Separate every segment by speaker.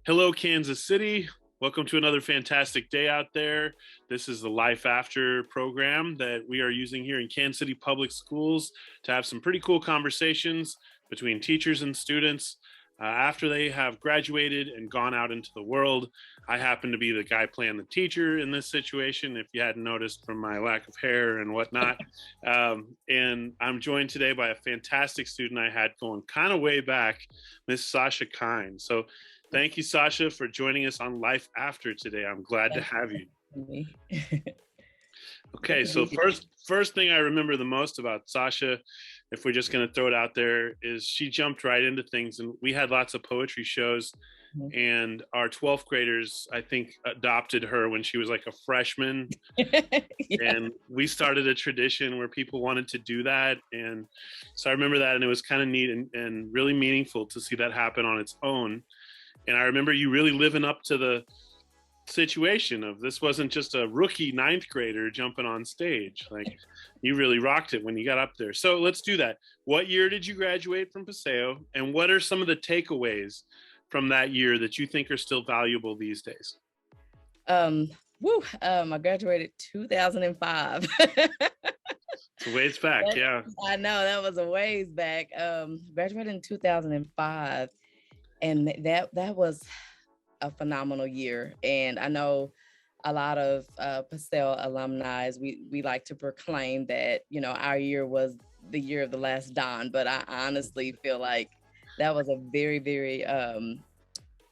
Speaker 1: Hello, Kansas City. Welcome to another fantastic day out there. This is the Life After program that we are using here in Kansas City Public Schools to have some pretty cool conversations between teachers and students after they have graduated and gone out into the world. I happen to be the guy playing the teacher in this situation, if you hadn't noticed from my lack of hair and whatnot. And I'm joined today by a fantastic student I had going kind of way back, Miss Sasha Kine. So thank you, Sasha, for joining us on Life After today. I'm glad to have you. Okay, so first thing I remember the most about Sasha, if we're just going to throw it out there, is she jumped right into things. And we had lots of poetry shows. And our 12th graders, I think, adopted her when she was like a freshman. Yeah. And we started a tradition where people wanted to do that. And so I remember that, and it was kind of neat and really meaningful to see that happen on its own. And I remember you really living up to the situation of this wasn't just a rookie 9th grader jumping on stage. Like, you really rocked it when you got up there. So let's do that. What year did you graduate from Paseo? And what are some of the takeaways from that year that you think are still valuable these days?
Speaker 2: I graduated 2005.
Speaker 1: It's a ways back, yeah.
Speaker 2: I know, that was a ways back. Graduated in 2005. And that was a phenomenal year. And I know a lot of Paseo alumni, we like to proclaim that, our year was the year of the last Don, but I honestly feel like that was a very, very,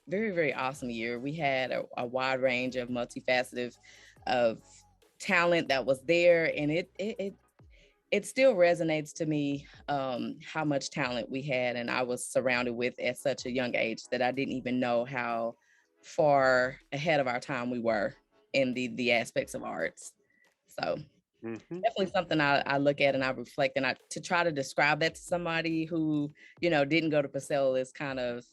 Speaker 2: very, very awesome year. We had a wide range of multifaceted of talent that was there, and it still resonates to me how much talent we had and I was surrounded with at such a young age that I didn't even know how far ahead of our time we were in the aspects of arts. So definitely something I look at and I reflect, and to try to describe that to somebody who, didn't go to Paseo is kind of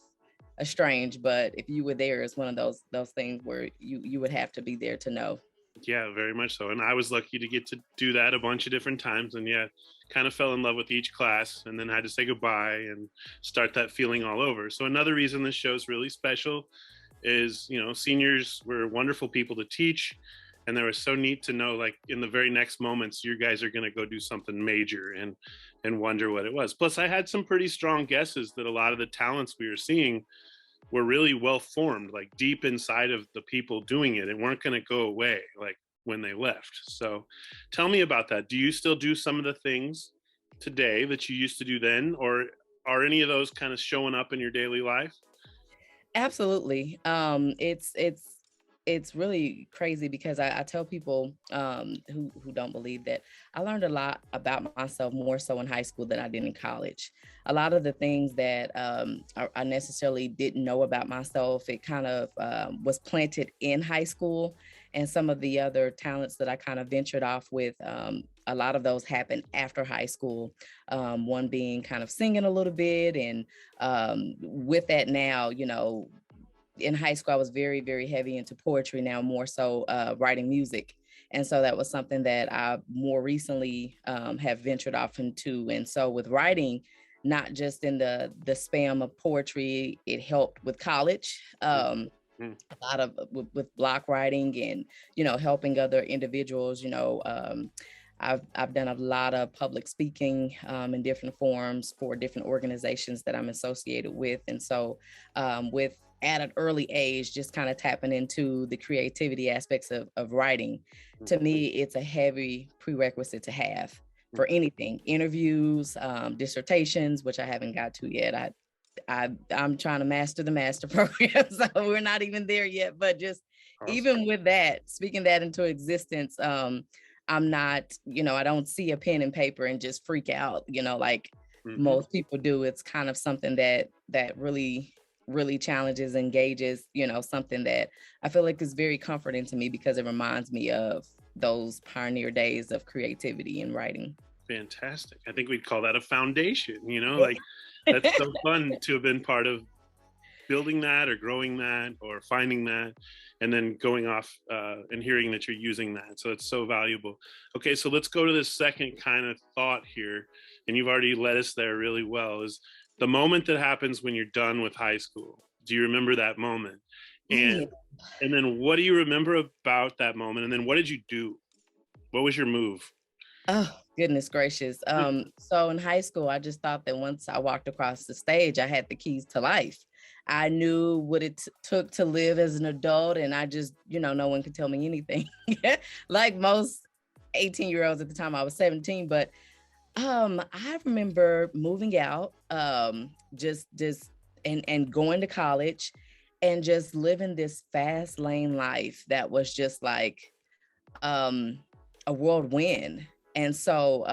Speaker 2: strange, but if you were there, it's one of those things where you would have to be there to know.
Speaker 1: Yeah, very much so. And I was lucky to get to do that a bunch of different times. And yeah, kind of fell in love with each class and then had to say goodbye and start that feeling all over. So another reason this show is really special is, seniors were wonderful people to teach. And they were so neat to know, like, in the very next moments, you guys are going to go do something major and wonder what it was. Plus, I had some pretty strong guesses that a lot of the talents we were seeing were really well formed, like deep inside of the people doing it, and weren't going to go away like when they left. So tell me about that. Do you still do some of the things today that you used to do then, or are any of those kind of showing up in your daily life?
Speaker 2: Absolutely. It's really crazy because I tell people who don't believe that I learned a lot about myself more so in high school than I did in college. A lot of the things that I necessarily didn't know about myself, it kind of was planted in high school. And some of the other talents that I kind of ventured off with, a lot of those happened after high school. One being kind of singing a little bit. And with that now, in high school, I was very, very heavy into poetry, now more so writing music. And so that was something that I more recently have ventured off into. And so with writing, not just in the spam of poetry, it helped with college. A lot of with block writing and, helping other individuals, I've done a lot of public speaking in different forums for different organizations that I'm associated with. And so at an early age, just kind of tapping into the creativity aspects of writing, to me, it's a heavy prerequisite to have for anything, interviews, dissertations, which I haven't got to yet. I'm trying to master the master program, so we're not even there yet. But just even with that, speaking that into existence, I'm not, I don't see a pen and paper and just freak out, like most people do. It's kind of something that really really challenges, engages, something that I feel like is very comforting to me because it reminds me of those pioneer days of creativity and writing.
Speaker 1: Fantastic. I think we'd call that a foundation,
Speaker 2: Yeah.
Speaker 1: like that's so fun to have been part of building that or growing that or finding that and then going off and hearing that you're using that. So it's so valuable. Okay, so let's go to this second kind of thought here. And you've already led us there really well, is the moment that happens when you're done with high school. Do you remember that moment? And
Speaker 2: Yeah.
Speaker 1: and then what do you remember about that moment? And then what did you do? What was your move?
Speaker 2: Oh, goodness gracious. So in high school, I just thought that once I walked across the stage, I had the keys to life. I knew what it took to live as an adult, and I just, no one could tell me anything. Like most 18-year-olds at the time, I was 17, but I remember moving out, just and going to college and just living this fast lane life that was just like um a whirlwind. And so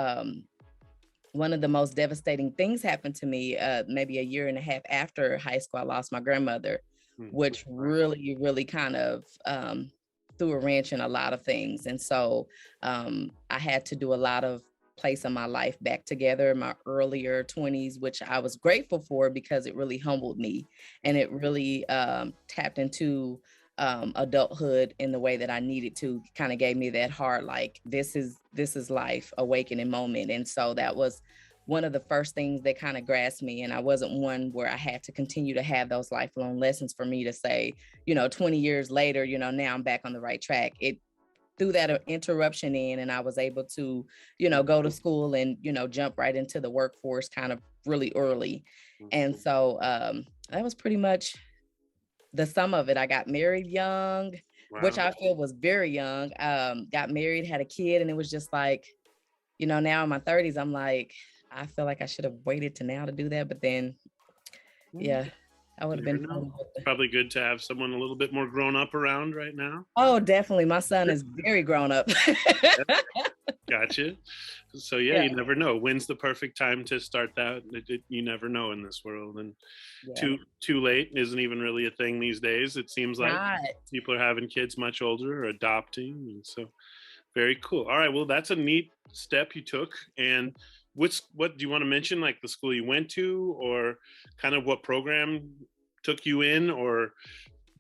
Speaker 2: one of the most devastating things happened to me maybe a year and a half after high school. I lost my grandmother, which really, really kind of threw a wrench in a lot of things. And so I had to do a lot of placing my life back together in my earlier 20s, which I was grateful for because it really humbled me and it really tapped into adulthood in the way that I needed to. Kind of gave me that hard, like, this is life awakening moment. And so that was one of the first things that kind of grasped me. And I wasn't one where I had to continue to have those lifelong lessons for me to say, 20 years later, now I'm back on the right track. It threw that interruption in, and I was able to, go to school and, jump right into the workforce kind of really early. And so that was pretty much the sum of it. I got married young, which I feel was very young. Got married, had a kid, and it was just like, now in my 30s, I'm like, I feel like I should have waited to now to do that. But then, yeah, I would have been
Speaker 1: probably good to have someone a little bit more grown up around right now.
Speaker 2: Oh, definitely. My son is very grown up.
Speaker 1: Gotcha. So yeah, you never know. When's the perfect time to start that? You never know in this world. And too late isn't even really a thing these days. It seems like people are having kids much older or adopting. And so very cool. All right. Well, that's a neat step you took. And what do you want to mention? Like the school you went to, or kind of what program took you in, or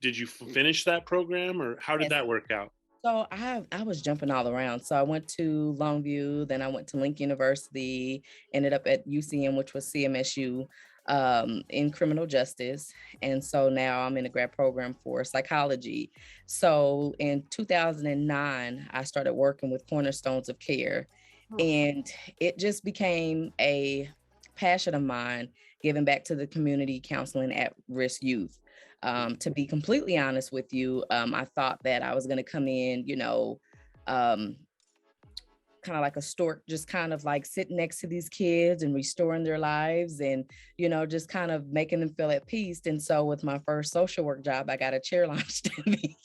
Speaker 1: did you finish that program, or how did that work out?
Speaker 2: So I was jumping all around. So I went to Longview, then I went to Lincoln University, ended up at UCM, which was CMSU, in criminal justice. And so now I'm in a grad program for psychology. So in 2009, I started working with Cornerstones of Care. And it just became a passion of mine, giving back to the community, counseling at-risk youth. To be completely honest with you, I thought that I was going to come in, kind of like a stork, just kind of like sitting next to these kids and restoring their lives and, just kind of making them feel at peace. And so with my first social work job, I got a chair launched at me.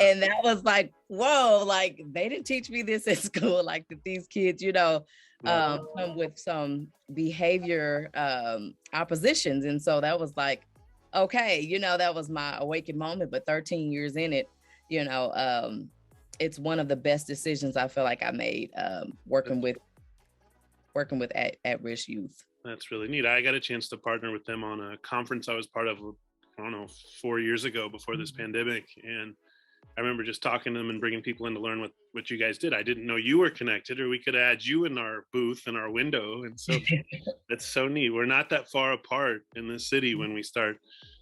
Speaker 2: And that was like, whoa, like they didn't teach me this at school, like that these kids, come with some behavior oppositions. And so that was like, okay, that was my awakened moment. But 13 years in it, it's one of the best decisions I feel like I made, working with at-risk youth.
Speaker 1: That's really neat. I got a chance to partner with them on a conference I was part of, I don't know, 4 years ago before this pandemic. And I remember just talking to them and bringing people in to learn what you guys did. I didn't know you were connected, or we could add you in our booth in our window. And so that's so neat. We're not that far apart in this city when we start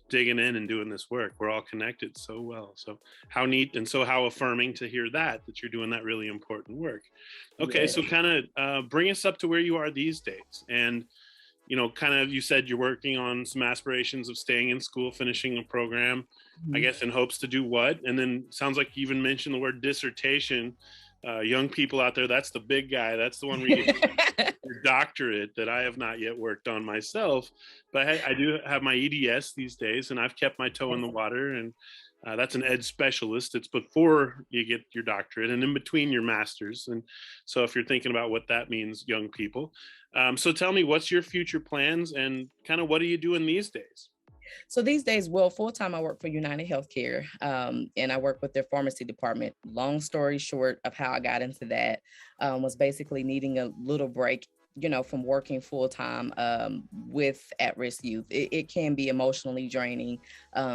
Speaker 1: digging in and doing this work. We're all connected so well. So how neat, and so how affirming to hear that you're doing that really important work. Okay, so kind of bring us up to where you are these days. And kind of, you said you're working on some aspirations of staying in school, finishing a program, I guess in hopes to do what? And then sounds like you even mentioned the word dissertation. Young people out there, that's the big guy. That's the one where you get your doctorate that I have not yet worked on myself. But I do have my EDS these days, and I've kept my toe in the water. And that's an ed specialist. It's before you get your doctorate and in between your master's. And so if you're thinking about what that means, young people. So tell me, what's your future plans and kind of what are you doing these days?
Speaker 2: So these days, well, full-time, I work for United Healthcare, and I work with their pharmacy department. Long story short of how I got into that, was basically needing a little break, from working full-time, with at-risk youth. It can be emotionally draining,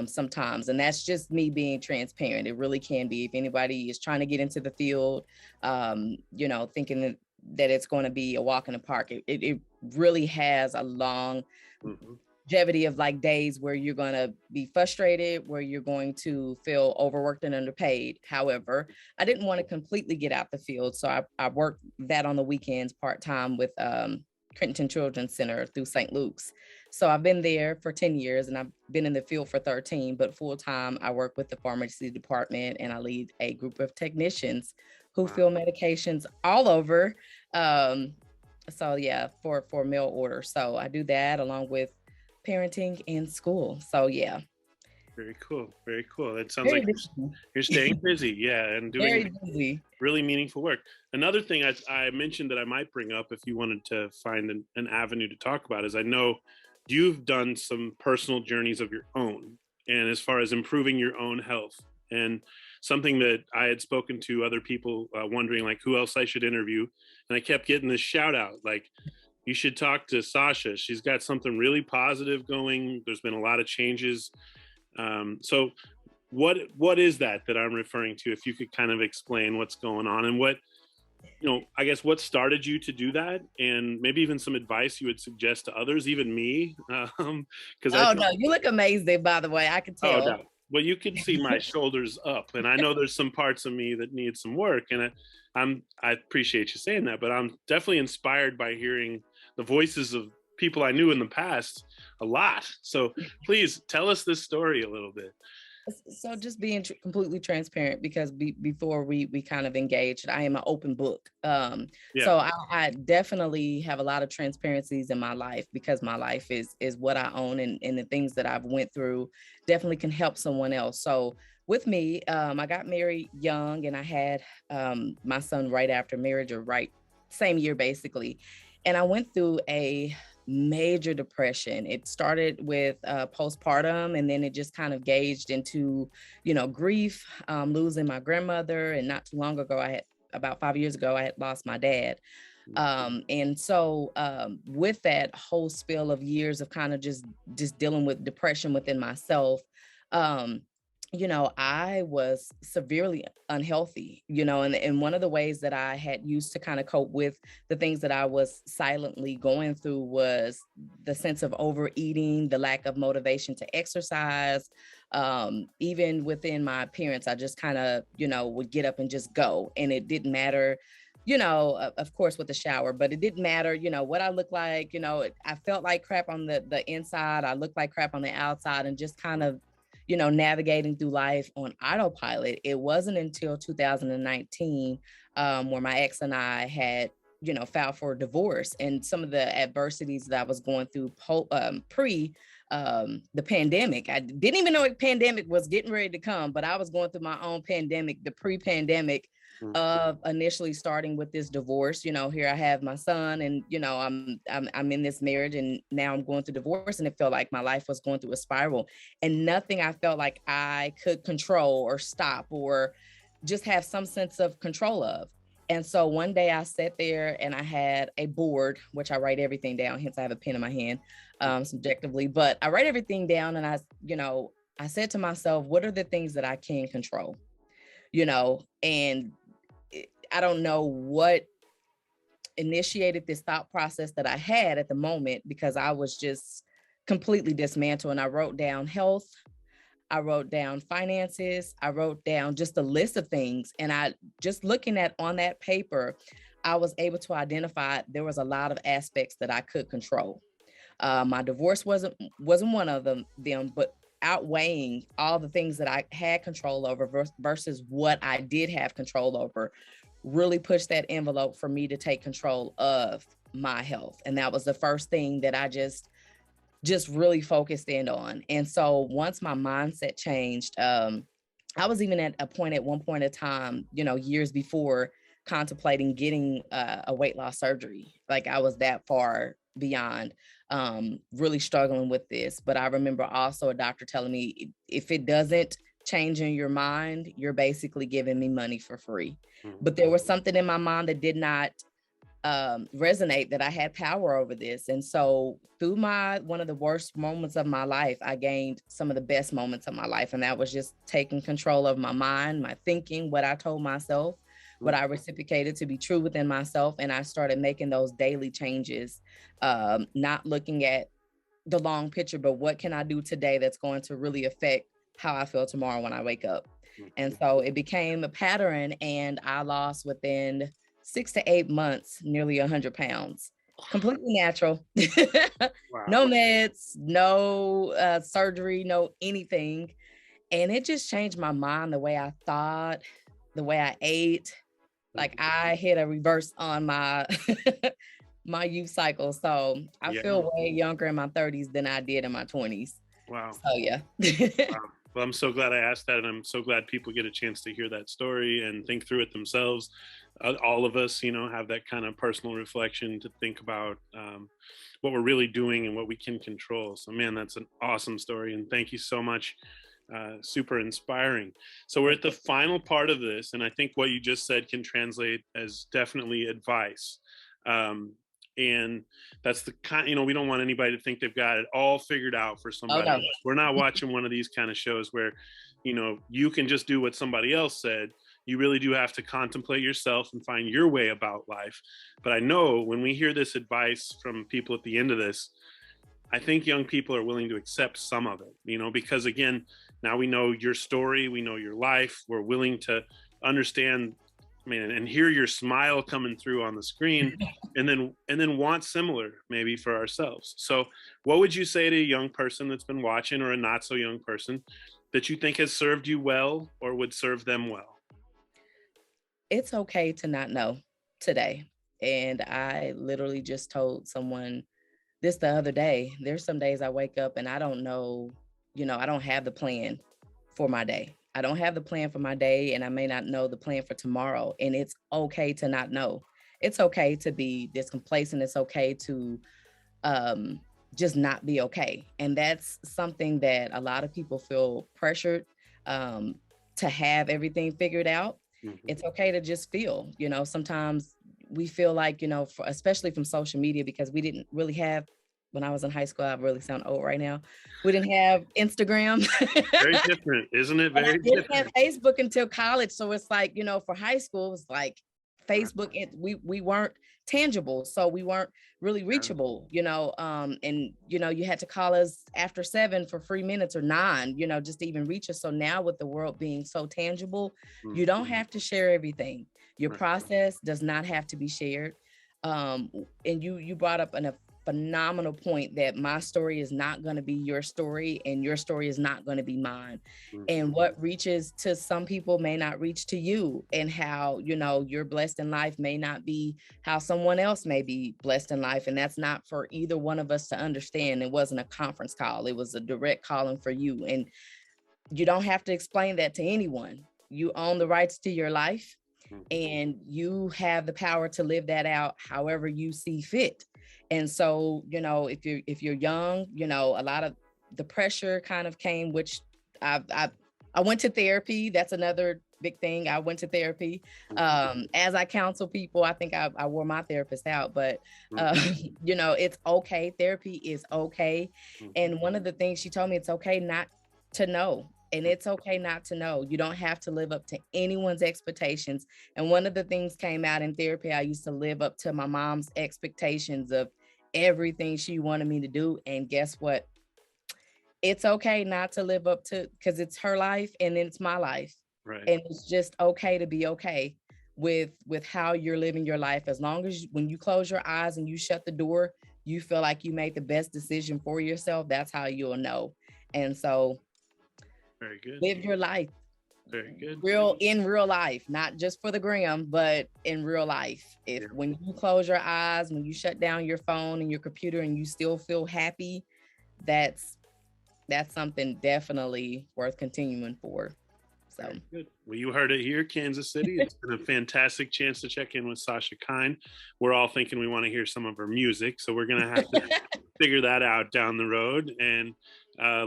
Speaker 2: sometimes, and that's just me being transparent. It really can be. If anybody is trying to get into the field, thinking that it's going to be a walk in the park, it really has a long
Speaker 1: Mhm.
Speaker 2: longevity of like days where you're going to be frustrated, where you're going to feel overworked and underpaid. However, I didn't want to completely get out the field. So I worked that on the weekends part-time with Crenton Children's Center through St. Luke's. So I've been there for 10 years and I've been in the field for 13, but full-time I work with the pharmacy department and I lead a group of technicians who
Speaker 1: Wow.
Speaker 2: fill medications all over. So yeah, for mail order. So I do that along with parenting and school. So yeah,
Speaker 1: Very cool. Very cool. It sounds
Speaker 2: very
Speaker 1: like
Speaker 2: busy.
Speaker 1: you're staying busy. Yeah. And doing
Speaker 2: Very busy.
Speaker 1: really meaningful work. Another thing I mentioned that I might bring up if you wanted to find an avenue to talk about is I know you've done some personal journeys of your own. And as far as improving your own health, and something that I had spoken to other people wondering like who else I should interview. And I kept getting this shout out like, you should talk to Sasha. She's got something really positive going. There's been a lot of changes. So what is that I'm referring to? If you could kind of explain what's going on and what, I guess what started you to do that, and maybe even some advice you would suggest to others, even me, because
Speaker 2: Oh no, you look amazing, by the way. I can
Speaker 1: oh
Speaker 2: tell.
Speaker 1: no, well you can see my shoulders up, and I know there's some parts of me that need some work, and I appreciate you saying that, but I'm definitely inspired by hearing the voices of people I knew in the past a lot. So please tell us this story a little bit.
Speaker 2: So just being completely transparent because before we kind of engaged, I am an open book.
Speaker 1: Yeah.
Speaker 2: So I definitely have a lot of transparencies in my life because my life is what I own, and the things that I've went through definitely can help someone else. So with me, I got married young and I had my son right after marriage, or right same year basically. And I went through a major depression. It started with postpartum, and then it just kind of gauged into, grief, losing my grandmother. And not too long ago, about 5 years ago, I had lost my dad. And so with that whole spill of years of kind of just dealing with depression within myself, um, I was severely unhealthy, and one of the ways that I had used to kind of cope with the things that I was silently going through was the sense of overeating, the lack of motivation to exercise. Even within my appearance, I just kind of, would get up and just go. And it didn't matter, of course, with the shower, but it didn't matter, what I looked like. I felt like crap on the inside. I looked like crap on the outside, and just kind of, navigating through life on autopilot. It wasn't until 2019 where my ex and I had, filed for divorce, and some of the adversities that I was going through pre the pandemic. I didn't even know a pandemic was getting ready to come, but I was going through my own pandemic, the pre-pandemic of initially starting with this divorce. Here I have my son, and I'm in this marriage, and now I'm going through divorce, and it felt like my life was going through a spiral, and nothing I felt like I could control or stop or just have some sense of control of. And so one day I sat there and I had a board, which I write everything down, hence I have a pen in my hand, subjectively, but I write everything down, and I said to myself, what are the things that I can control? And I don't know what initiated this thought process that I had at the moment, because I was just completely dismantled. And I wrote down health, I wrote down finances, I wrote down just a list of things. And I just looking at on that paper, I was able to identify there was a lot of aspects that I could control. My divorce wasn't one of them, but outweighing all the things that I had control over versus what I did have control over really pushed that envelope for me to take control of my health. And that was the first thing that I just really focused in on. And so once my mindset changed, I was even at a point at one point in time, years before, contemplating getting a weight loss surgery. Like I was that far beyond. really struggling with this. But I remember also a doctor telling me, if it doesn't change in your mind, you're basically giving me money for free. But there was something in my mind that did not resonate, that I had power over this. And so through one of the worst moments of my life, I gained some of the best moments of my life. And that was just taking control of my mind, my thinking, what I told myself, what I reciprocated to be true within myself. And I started making those daily changes, not looking at the long picture, but what can I do today that's going to really affect how I feel tomorrow when I wake up. And so it became a pattern, and I lost within 6 to 8 months, nearly 100 pounds, completely natural.
Speaker 1: Wow.
Speaker 2: No meds, no surgery, no anything. And it just changed my mind, the way I thought, the way I ate. Like I hit a reverse on my my youth cycle. So I feel way younger in my 30s than I did in my 20s.
Speaker 1: Wow.
Speaker 2: So yeah.
Speaker 1: Wow. Well, I'm so glad I asked that, and I'm so glad people get a chance to hear that story and think through it themselves. All of us, have that kind of personal reflection to think about what we're really doing and what we can control. So, man, that's an awesome story, and thank you so much. Super inspiring. So we're at the final part of this, and I think what you just said can translate as definitely advice. And that's the kind, we don't want anybody to think they've got it all figured out for somebody else. We're not watching one of these kind of shows where, you can just do what somebody else said. You really do have to contemplate yourself and find your way about life. But I know when we hear this advice from people at the end of this, I think young people are willing to accept some of it, because again, now we know your story, we know your life, we're willing to understand, and hear your smile coming through on the screen, and then want similar maybe for ourselves. So what would you say to a young person that's been watching, or a not so young person, that you think has served you well or would serve them well?
Speaker 2: It's okay to not know today. And I literally just told someone this the other day. There's some days I wake up and I don't know, I don't have the plan for my day. I don't have the plan for my day, and I may not know the plan for tomorrow. And it's okay to not know. It's okay to be this complacent. It's okay to just not be okay. And that's something that a lot of people feel pressured to have everything figured out. It's okay to just feel, sometimes we feel like, especially from social media, because we didn't really have, when I was in high school, I really sound old right now. We didn't have Instagram.
Speaker 1: Very different, isn't it? Very different.
Speaker 2: We didn't have Facebook until college. So it's like, for high school, it was like Facebook, we weren't tangible. So we weren't really reachable, and, you had to call us after 7 for 3 minutes or 9, just to even reach us. So now with the world being so tangible, you don't have to share everything. Your process does not have to be shared. And you brought up a phenomenal point that my story is not going to be your story, and your story is not going to be mine. And what reaches to some people may not reach to you, and how, you're blessed in life may not be how someone else may be blessed in life. And that's not for either one of us to understand. It wasn't a conference call. It was a direct calling for you. And you don't have to explain that to anyone. You own the rights to your life, and you have the power to live that out however you see fit. And so, if you're young, a lot of the pressure kind of came, which I went to therapy. That's another big thing. I went to therapy. As I counsel people, I think I wore my therapist out, but, it's okay. Therapy is okay. And one of the things she told me, it's okay not to know. And it's okay not to know. You don't have to live up to anyone's expectations. And one of the things came out in therapy, I used to live up to my mom's expectations of everything she wanted me to do. And guess what? It's okay not to live up to, because it's her life and it's my life.
Speaker 1: Right.
Speaker 2: And it's just okay to be okay with how you're living your life. As long as when you close your eyes and you shut the door, you feel like you made the best decision for yourself. That's how you'll know. And so,
Speaker 1: very good.
Speaker 2: Live your life.
Speaker 1: Very good.
Speaker 2: In real life, not just for the gram, but in real life. When you close your eyes, when you shut down your phone and your computer, and you still feel happy, that's something definitely worth continuing for. So
Speaker 1: good. Well, you heard it here, Kansas City. It's been a fantastic chance to check in with Sasha Kine. We're all thinking we want to hear some of her music, so we're going to have to figure that out down the road, and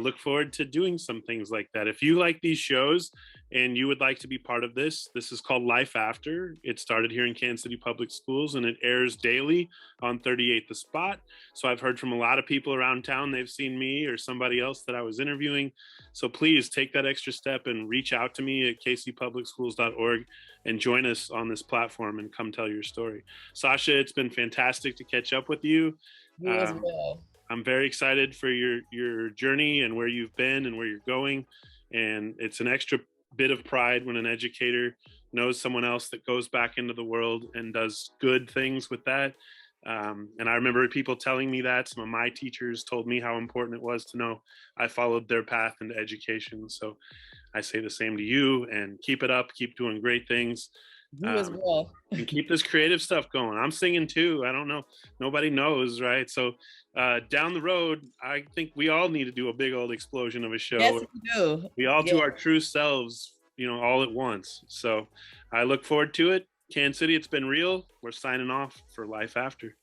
Speaker 1: look forward to doing some things like that. If you like these shows and you would like to be part of this is called Life After. It started here in Kansas City Public Schools, and it airs daily on 38 The Spot. So I've heard from a lot of people around town. They've seen me or somebody else that I was interviewing. So please take that extra step and reach out to me at kcpublicschools.org and join us on this platform and come tell your story. Sasha, it's been fantastic to catch up with you.
Speaker 2: You as well.
Speaker 1: I'm very excited for your journey and where you've been and where you're going. And it's an extra bit of pride when an educator knows someone else that goes back into the world and does good things with that. And I remember people telling me that. Some of my teachers told me how important it was to know I followed their path into education. So I say the same to you, and keep it up, keep doing great things.
Speaker 2: You as well.
Speaker 1: And keep this creative stuff going. I'm singing too. I don't know. Nobody knows, right? So down the road, I think we all need to do a big old explosion of a show.
Speaker 2: Yes, we do.
Speaker 1: We all do our true selves, all at once. So I look forward to it. Kansas City, it's been real. We're signing off for Life After.